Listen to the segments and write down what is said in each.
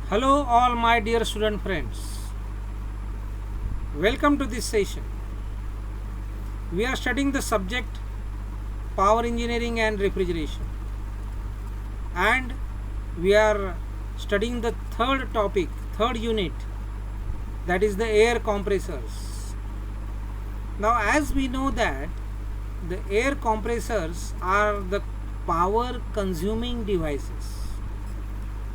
Hello, all my dear student friends. Welcome to this session. We are studying the subject power engineering and refrigeration, and we are studying the third topic, third unit, that is the air compressors. Now, as we know that the air compressors are the power consuming devices.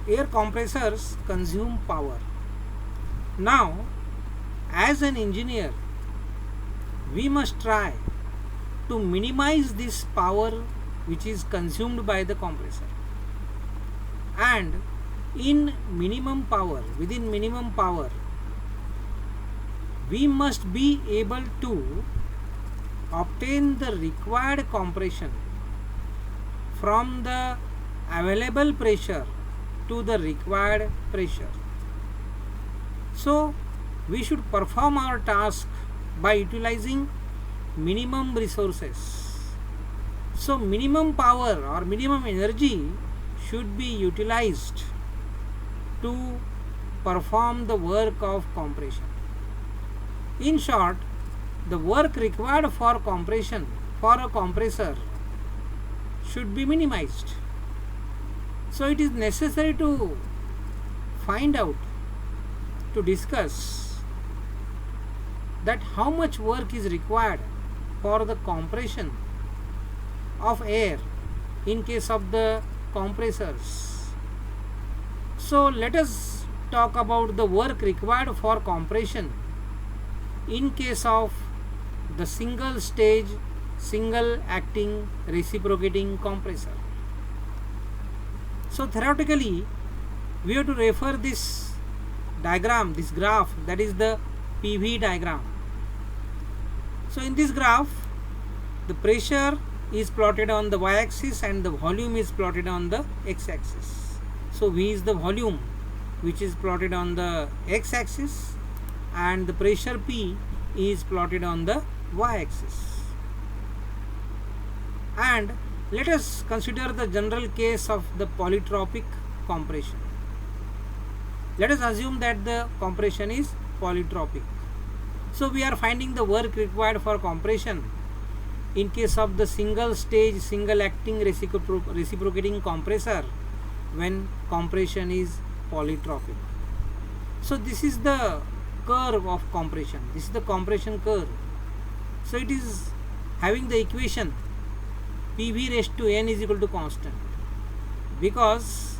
Air compressors consume power. Now, as an engineer, we must try to minimize this power which is consumed by the compressor. And in minimum power, within minimum power, we must be able to obtain the required compression from the available pressure to the required pressure. So, we should perform our task by utilizing minimum resources. So, minimum power or minimum energy should be utilized to perform the work of compression. In short, the work required for compression for a compressor should be minimized. So, it is necessary to find out, to discuss that how much work is required for the compression of air in case of the compressors. So, let us talk about the work required for compression in case of the single stage, single acting reciprocating compressor. So, theoretically, we have to refer this diagram, this graph, that is the PV diagram. So, in this graph, the pressure is plotted on the y-axis and the volume is plotted on the x-axis. So, V is the volume which is plotted on the x-axis and the pressure P is plotted on the y-axis. And let us consider the general case of the polytropic compression. Let us assume that the compression is polytropic. So, we are finding the work required for compression in case of the single stage, single acting reciprocating compressor when compression is polytropic. So, this is the curve of compression. This is the compression curve. So, it is having the equation PV raised to n is equal to constant, because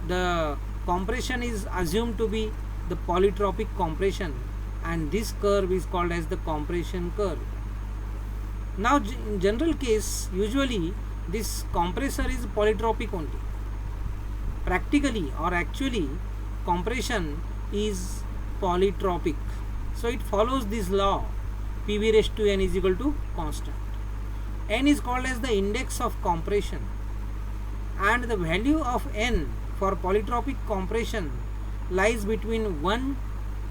the compression is assumed to be the polytropic compression and this curve is called as the compression curve. Now, in general case, usually this compressor is polytropic only. Practically or actually, compression is polytropic. So, it follows this law PV raised to n is equal to constant. N is called as the index of compression and the value of n for polytropic compression lies between 1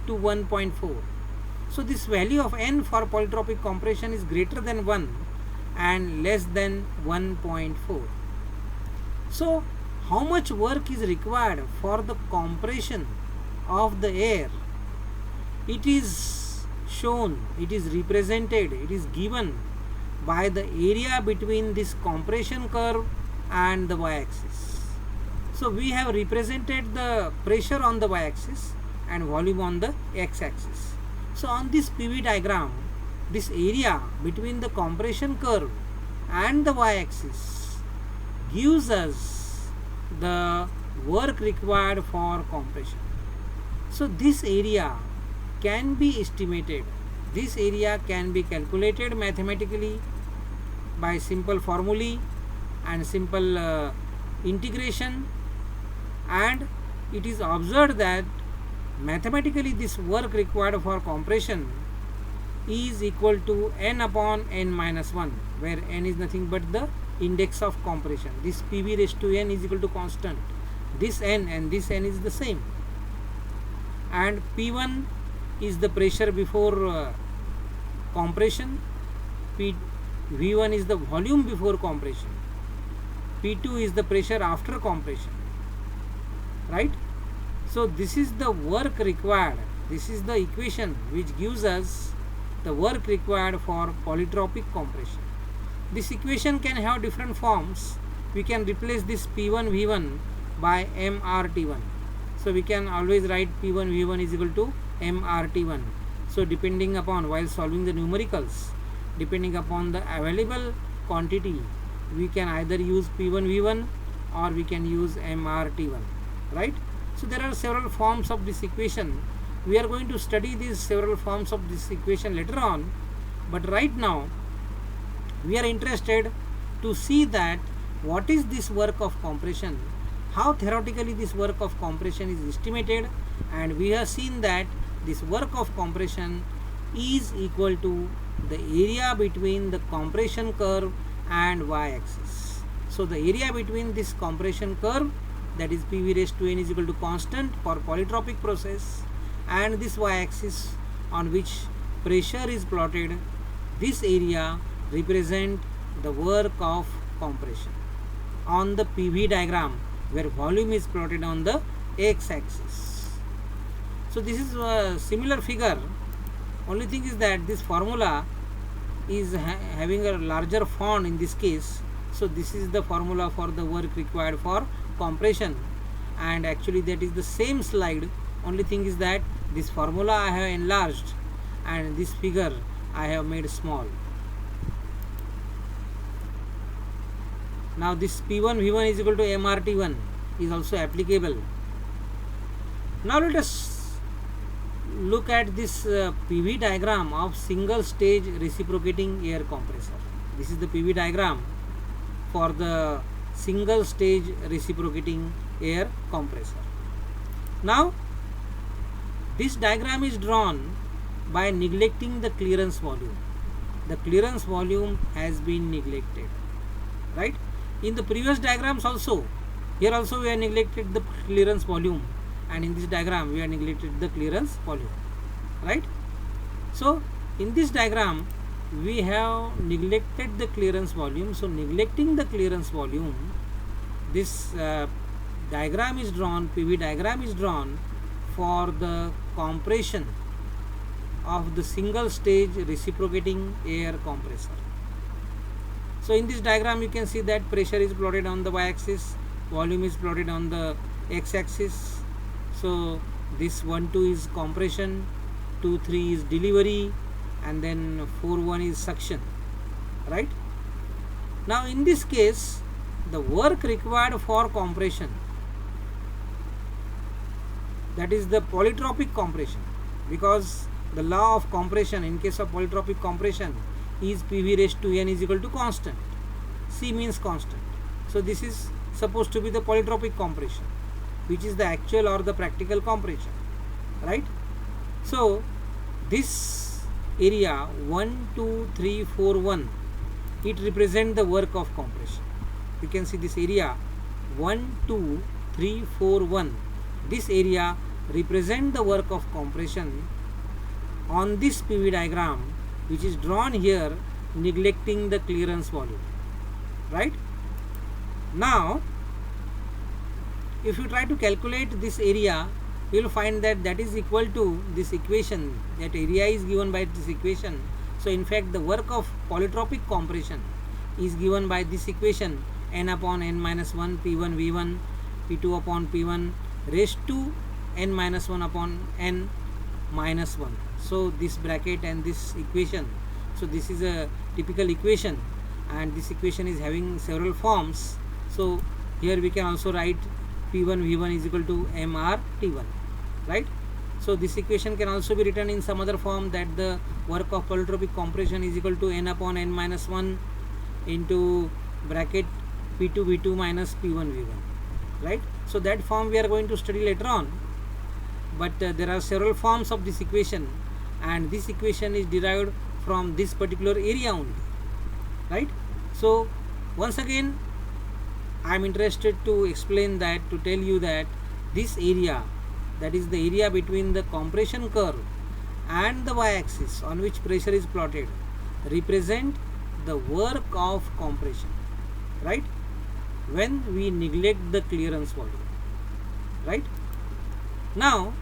to 1.4. So, this value of n for polytropic compression is greater than 1 and less than 1.4. So, how much work is required for the compression of the air? It is shown, it is represented, it is given by the area between this compression curve and the y-axis. So, we have represented the pressure on the y-axis and volume on the x-axis. So, on this PV diagram, this area between the compression curve and the y-axis gives us the work required for compression. So, this area can be estimated, this area can be calculated mathematically by simple formulae and simple integration, and it is observed that mathematically this work required for compression is equal to n upon n minus 1, where n is nothing but the index of compression. This PV raised to n is equal to constant. This n and this n is the same, and P1 is the pressure before compression, V1 is the volume before compression, P2 is the pressure after compression, right? So this is the work required. This is the equation which gives us the work required for polytropic compression. This equation can have different forms. We can replace this P1 V1 by MRT1. So we can always write P1 V1 is equal to MRT1. So depending upon, while solving the numericals, depending upon the available quantity, we can either use P1 V1 or we can use MRT1, right? So there are several forms of this equation. We are going to study these several forms of this equation later on, but right now we are interested to see that what is this work of compression, how theoretically this work of compression is estimated, and we have seen that this work of compression is equal to the area between the compression curve and y-axis. So the area between this compression curve, that is PV raised to n is equal to constant for polytropic process, and this y-axis on which pressure is plotted, this area represent the work of compression on the PV diagram where volume is plotted on the x-axis. So this is a similar figure. Only thing is that this formula is having a larger font in this case. So this is the formula for the work required for compression, and actually that is the same slide. Only thing is that this formula I have enlarged and this figure I have made small. Now this P1 V1 is equal to MRT1 is also applicable. Now let us look at this PV diagram of single stage reciprocating air compressor. This is the PV diagram for the single stage reciprocating air compressor. Now this diagram is drawn by neglecting the clearance volume. The clearance volume has been neglected, right? In the previous diagrams also, here also we have neglected the clearance volume, and in this diagram we have neglected the clearance volume, right? So in this diagram we have neglected the clearance volume. So neglecting the clearance volume, this diagram is drawn, PV diagram is drawn for the compression of the single stage reciprocating air compressor. So in this diagram you can see that pressure is plotted on the y-axis, volume is plotted on the x-axis. So this 1 2 is compression, 2 3 is delivery, and then 4 1 is suction, right? Now in this case the work required for compression, that is the polytropic compression, because the law of compression in case of polytropic compression is PV raised to n is equal to constant. C means constant. So this is supposed to be the polytropic compression, which is the actual or the practical compression, right? So this area 1 2 3 4 1, it represents the work of compression. You can see this area 1 2 3 4 1, this area represent the work of compression on this PV diagram, which is drawn here neglecting the clearance volume, right? Now if you try to calculate this area, you will find that that is equal to this equation, that area is given by this equation. So in fact the work of polytropic compression is given by this equation, n upon n minus 1 P1 V1 P2 upon P1 raised to n minus 1 upon n minus 1. So this bracket and this equation, so this is a typical equation, and this equation is having several forms. So here we can also write P1 V1 is equal to MRT1, right? So this equation can also be written in some other form, that the work of polytropic compression is equal to n upon n minus 1 into bracket P2 V2 minus P1 V1, right? So that form we are going to study later on, but there are several forms of this equation, and this equation is derived from this particular area only, right? So once again I am interested to explain that, to tell you that this area, that is the area between the compression curve and the y-axis on which pressure is plotted, represent the work of compression, right, when we neglect the clearance volume, right? Now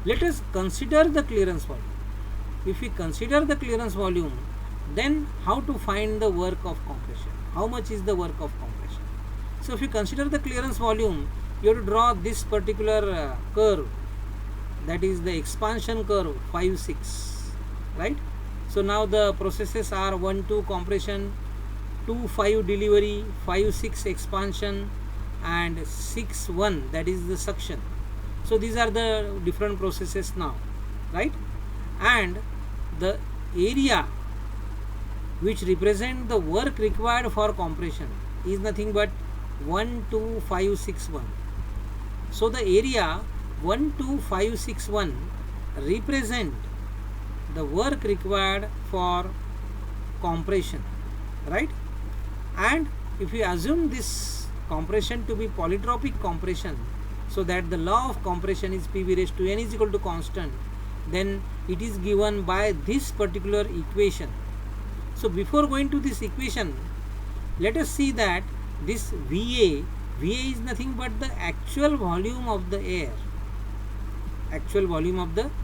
let us consider the clearance volume. If we consider the clearance volume, then how to find the work of compression? How much is the work of compression? So if you consider the clearance volume, you have to draw this particular curve, that is the expansion curve 5 6, right? So now the processes are 1 2 compression, 2 5 delivery, 5 6 expansion, and 6 1, that is the suction. So these are the different processes now, right? And the area which represent the work required for compression is nothing but 1 2 5 6 1. So the area 1 2 5 6 1 represent the work required for compression, right? And if we assume this compression to be polytropic compression, so that the law of compression is Pv raised to n is equal to constant, then it is given by this particular equation. So before going to this equation, let us see that this VA is nothing but the actual volume of the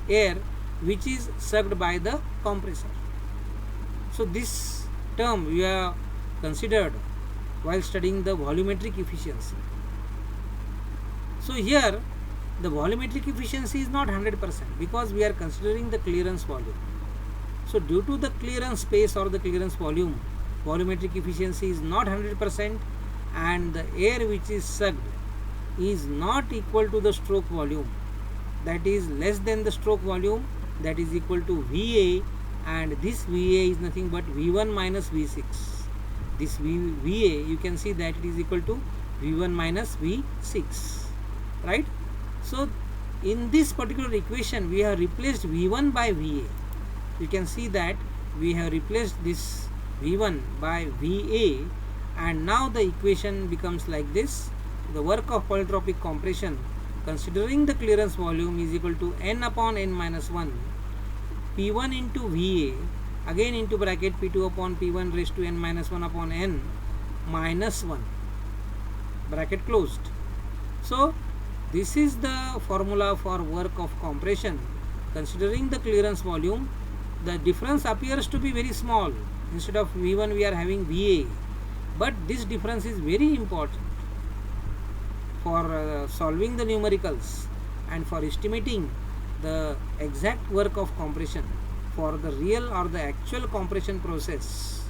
air, which is sucked by the compressor. So this term we have considered while studying the volumetric efficiency. So here the volumetric efficiency is not 100% because we are considering the clearance volume. So due to the clearance space or the clearance volume, volumetric efficiency is not 100%, and the air which is sucked is not equal to the stroke volume, that is less than the stroke volume, that is equal to VA, and this VA is nothing but V1 minus V6. This VA, you can see that it is equal to V1 minus V6, right? So in this particular equation we have replaced V1 by VA. You can see that we have replaced this V1 by VA, and now the equation becomes like this. The work of polytropic compression considering the clearance volume is equal to n upon n minus 1 P1 into VA, again into bracket P2 upon P1 raised to n minus 1 upon n minus 1, bracket closed. So this is the formula for work of compression considering the clearance volume. The difference appears to be very small. Instead of V1 we are having VA, but this difference is very important for solving the numericals and for estimating the exact work of compression for the real or the actual compression process.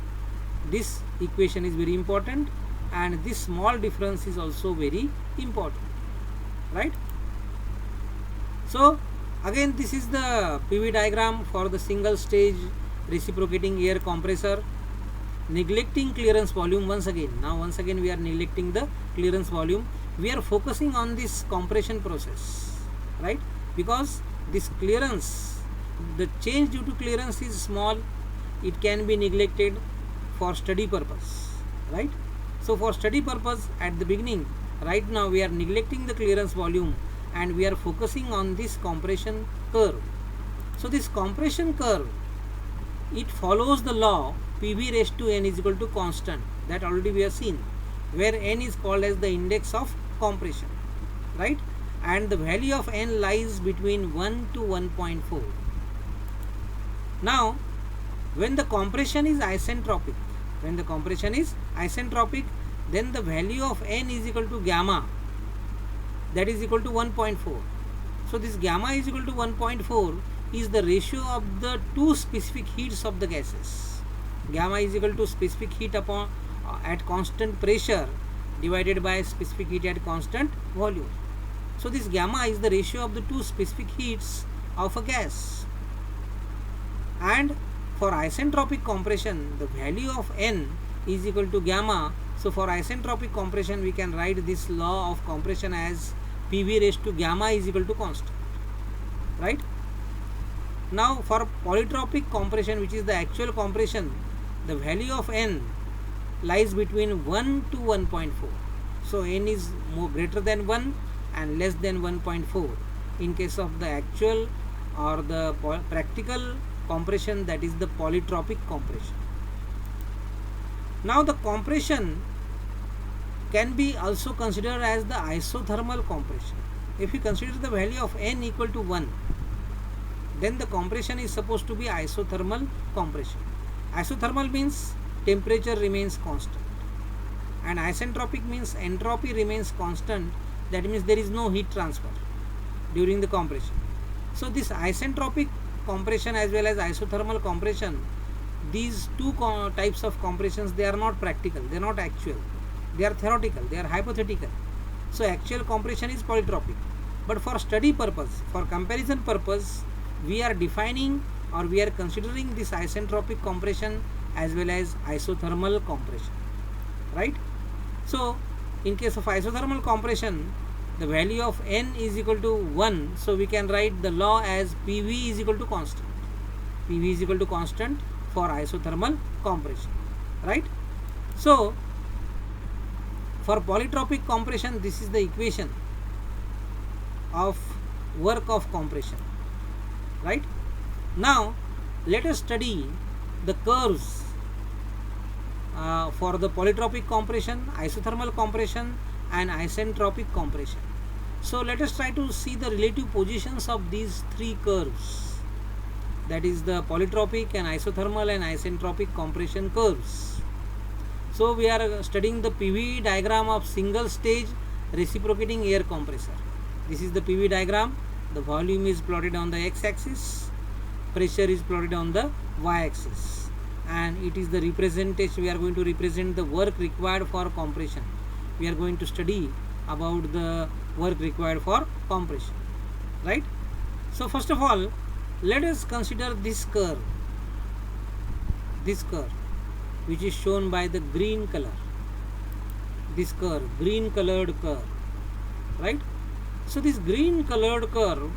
This equation is very important, and this small difference is also very important, right? So again, this is the PV diagram for the single stage reciprocating air compressor, neglecting clearance volume once again. Now once again we are neglecting the clearance volume. We are focusing on this compression process, right? Because this clearance, the change due to clearance is small, it can be neglected for study purpose, right? So for study purpose at the beginning, right now we are neglecting the clearance volume and we are focusing on this compression curve. So this compression curve, it follows the law Pv raised to n is equal to constant, that already we have seen, where n is called as the index of compression, right? And the value of n lies between 1 to 1.4. Now when the compression is isentropic, then the value of n is equal to gamma, that is equal to 1.4. So this gamma is equal to 1.4 is the ratio of the two specific heats of the gases. Gamma is equal to specific heat upon at constant pressure divided by specific heat at constant volume. So this gamma is the ratio of the two specific heats of a gas. And for isentropic compression, the value of n is equal to gamma. So for isentropic compression, we can write this law of compression as Pv raised to gamma is equal to constant, right? Now for polytropic compression, which is the actual compression, the value of n lies between 1 to 1.4. So n is more greater than 1 and less than 1.4 in case of the actual or the practical compression, that is the polytropic compression. Now the compression can be also considered as the isothermal compression. if you consider the value of n equal to 1, then the compression is supposed to be isothermal compression. Isothermal means temperature remains constant, and isentropic means entropy remains constant. That means there is no heat transfer during the compression. So this isentropic compression as well as isothermal compression, these two types of compressions, they are not practical, they are not actual, they are theoretical, they are hypothetical. So actual compression is polytropic, but for study purpose, for comparison purpose, we are defining or we are considering this isentropic compression as well as isothermal compression, right? So in case of isothermal compression, the value of n is equal to 1, so we can write the law as PV is equal to constant. PV is equal to constant for isothermal compression, right? So for polytropic compression, this is the equation of work of compression, right? Now let us study the curves for the polytropic compression, isothermal compression and isentropic compression. So let us try to see the relative positions of these three curves, that is the polytropic and isothermal and isentropic compression curves. So we are studying the PV diagram of single stage reciprocating air compressor. This is the PV diagram. The volume is plotted on the x-axis, pressure is plotted on the y-axis, and it is the representation. We are going to represent the work required for compression. We are going to study about the work required for compression, right? So first of all, let us consider this curve, which is shown by the green color, this curve, green colored curve, right? So this green colored curve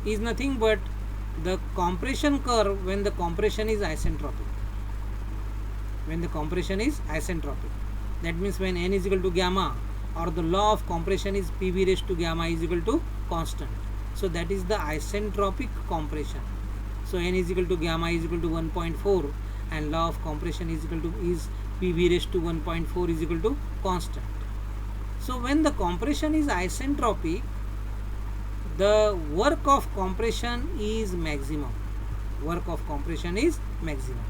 is nothing but the compression curve when the compression is isentropic. When the compression is isentropic, that means when n is equal to gamma, or the law of compression is PV raised to gamma is equal to constant. So that is the isentropic compression. So n is equal to gamma is equal to 1.4, and law of compression is equal to PV raised to 1.4 is equal to constant. So when the compression is isentropic, the work of compression is maximum. Work of compression is maximum,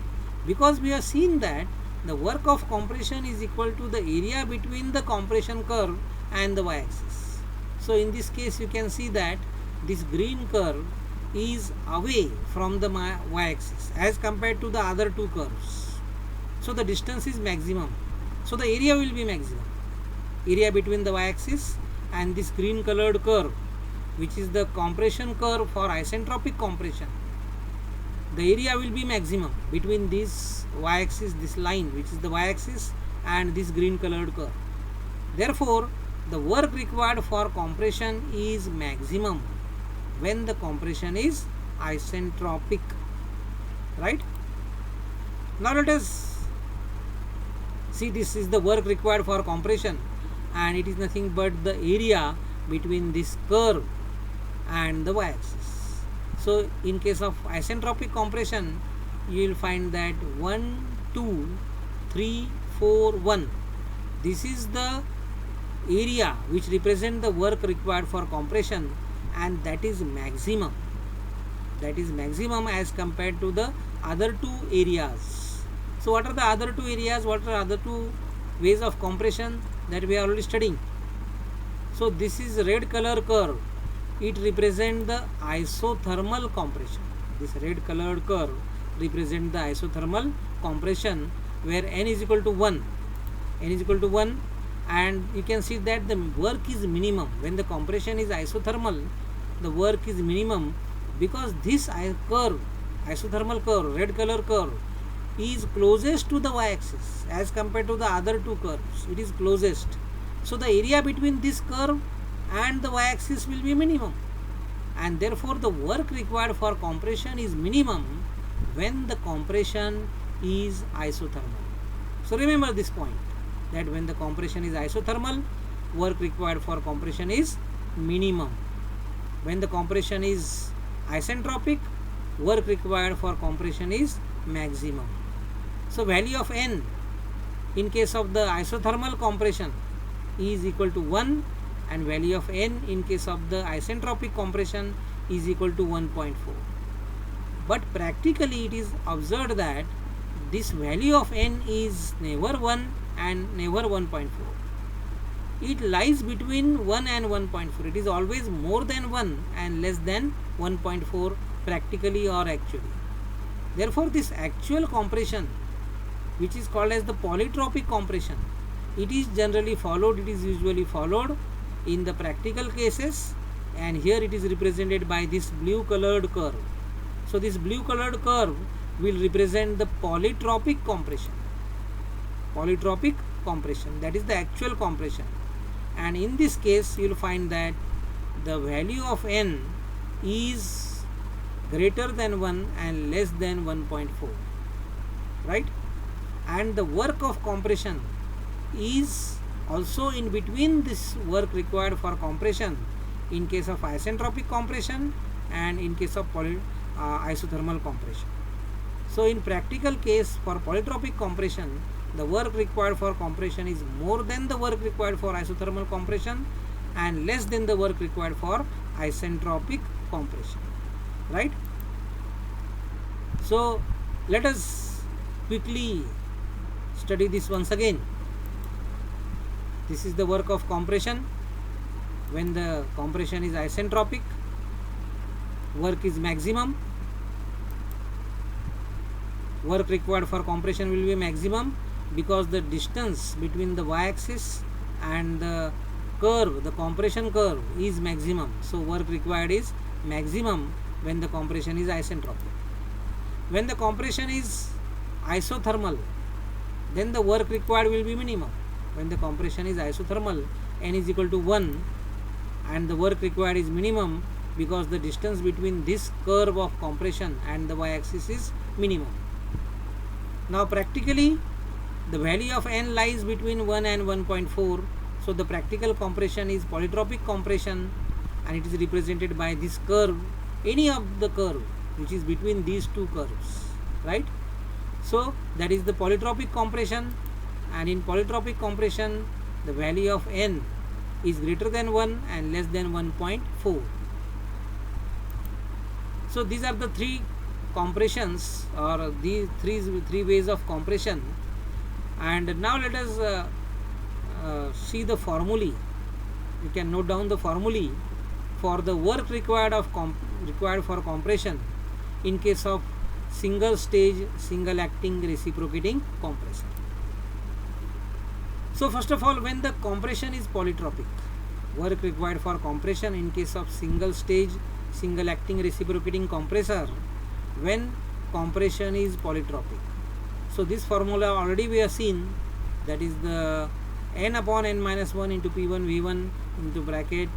because we have seen that the work of compression is equal to the area between the compression curve and the y-axis. So in this case you can see that this green curve is away from the y-axis as compared to the other two curves. So the distance is maximum. So the area will be maximum. Area between the y-axis and this green colored curve, which is the compression curve for isentropic compression, the area will be maximum between this y-axis, this line which is the y-axis, and this green colored curve. Therefore the work required for compression is maximum when the compression is isentropic, right? Now let us see, this is the work required for compression, and it is nothing but the area between this curve and the y-axis. So in case of isentropic compression, you will find that 1, 2, 3, 4, 1. This is the area which represents the work required for compression, and that is maximum. That is maximum as compared to the other two areas. So what are the other two areas? What are other two ways of compression that we are already studying? So this is red color curve. It represents the isothermal compression. This red colored curve represents the isothermal compression where n is equal to 1. N is equal to 1, and you can see that the work is minimum. When the compression is isothermal, the work is minimum because this curve, isothermal curve, red color curve, is closest to the y-axis as compared to the other two curves. It is closest. So the area between this curve and the y-axis will be minimum, and therefore the work required for compression is minimum when the compression is isothermal. So remember this point, that when the compression is isothermal, work required for compression is minimum. When the compression is isentropic, work required for compression is maximum. So value of n in case of the isothermal compression is equal to 1, and value of n in case of the isentropic compression is equal to 1.4. But practically it is observed that this value of n is never 1 and never 1.4. It lies between 1 and 1.4. It is always more than 1 and less than 1.4 practically or actually. Therefore, this actual compression, which is called as the polytropic compression, it is generally followed, it is usually followed in the practical cases, and here it is represented by this blue colored curve. So this blue colored curve will represent the polytropic compression. Polytropic compression, that is the actual compression. And in this case you will find that the value of n is greater than 1 and less than 1.4, right? And the work of compression is also in between this work required for compression in case of isentropic compression and in case of isothermal compression. So in practical case for polytropic compression, the work required for compression is more than the work required for isothermal compression and less than the work required for isentropic compression, right? So let us quickly study this once again. This is the work of compression. When the compression is isentropic, work is maximum. Work required for compression will be maximum because the distance between the y-axis and the curve, the compression curve, is maximum. So work required is maximum when the compression is isentropic. When the compression is isothermal, then the work required will be minimum. When the compression is isothermal, n is equal to 1 and the work required is minimum because the distance between this curve of compression and the y-axis is minimum. Now practically the value of n lies between 1 and 1.4. So the practical compression is polytropic compression and it is represented by this curve, any of the curve which is between these two curves, right? So that is the polytropic compression, and in polytropic compression the value of n is greater than 1 and less than 1.4. So these are the three compressions or these three ways of compression. And now let us see the formulae. You can note down the formulae for the work required for compression in case of single stage, single acting reciprocating compressor. So first of all, when the compression is polytropic, work required for compression in case of single stage, single acting reciprocating compressor, when compression is polytropic. So this formula already we have seen, that is the n upon n minus 1 into P1 V1 into bracket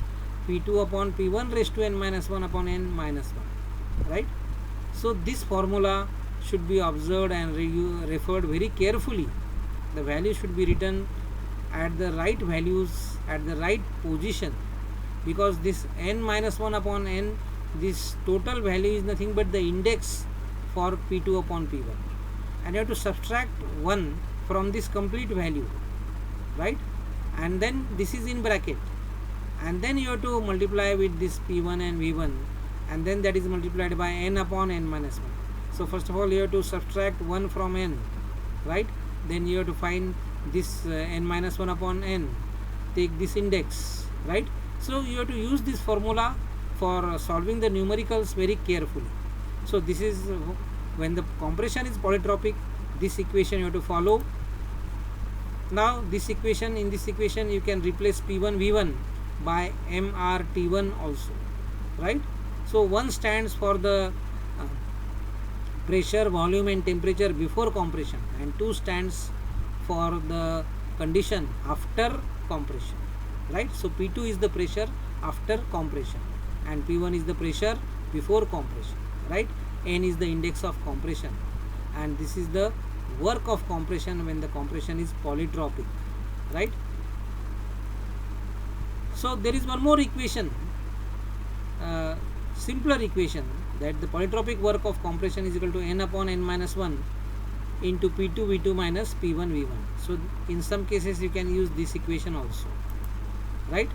P2 upon P1 raised to n minus 1 upon n minus 1, right? So this formula should be observed and referred very carefully. The value should be written at the right values at the right position, because this n minus 1 upon n, this total value is nothing but the index for P2 upon P1, and you have to subtract 1 from this complete value, right? And then this is in bracket, and then you have to multiply with this P1 and V1, and then that is multiplied by n upon n minus 1. So first of all you have to subtract 1 from n, right? Then you have to find this n minus 1 upon n, take this index, right? So you have to use this formula for solving the numericals very carefully. So this is when the compression is polytropic, this equation you have to follow. Now this equation, in this equation you can replace P1 V1 by MRT1 also, right? So 1 stands for the pressure, volume and temperature before compression, and 2 stands for the condition after compression, right? So P2 is the pressure after compression and P1 is the pressure before compression, right? N is the index of compression, and this is the work of compression when the compression is polytropic, right? So there is one more equation, simpler equation, that the polytropic work of compression is equal to n upon n minus 1 into P2 V2 minus P1 V1. So in some cases you can use this equation also, right?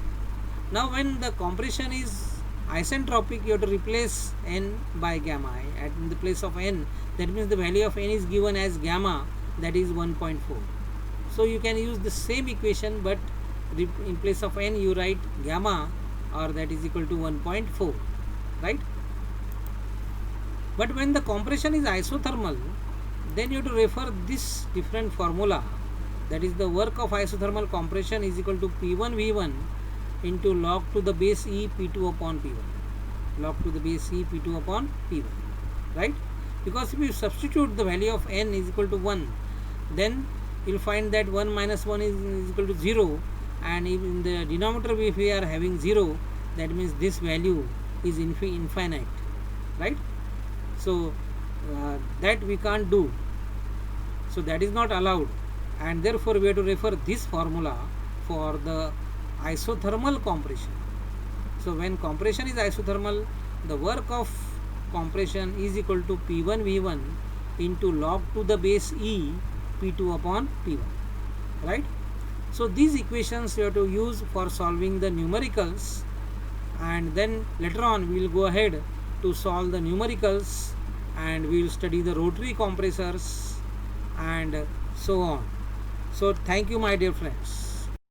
Now when the compression is isentropic, you have to replace n by gamma I. In the place of n, that means the value of n is given as gamma, that is 1.4. So you can use the same equation, but in place of n you write gamma, or that is equal to 1.4, right? But when the compression is isothermal, then you have to refer this different formula, that is the work of isothermal compression is equal to P1 V1 into log to the base E P2 upon P1, log to the base E P2 upon P1, right? Because if you substitute the value of n is equal to 1, then you will find that 1 minus 1 is equal to 0, and if in the denominator if we are having 0, that means this value is infinite, right? So that we can't do, so that is not allowed, and therefore we have to refer this formula for the isothermal compression. So when compression is isothermal, the work of compression is equal to P1 V1 into log to the base E P2 upon P1, right? So these equations you have to use for solving the numericals, and then later on we will go ahead to solve the numericals, and we will study the rotary compressors and so on. So thank you, my dear friends.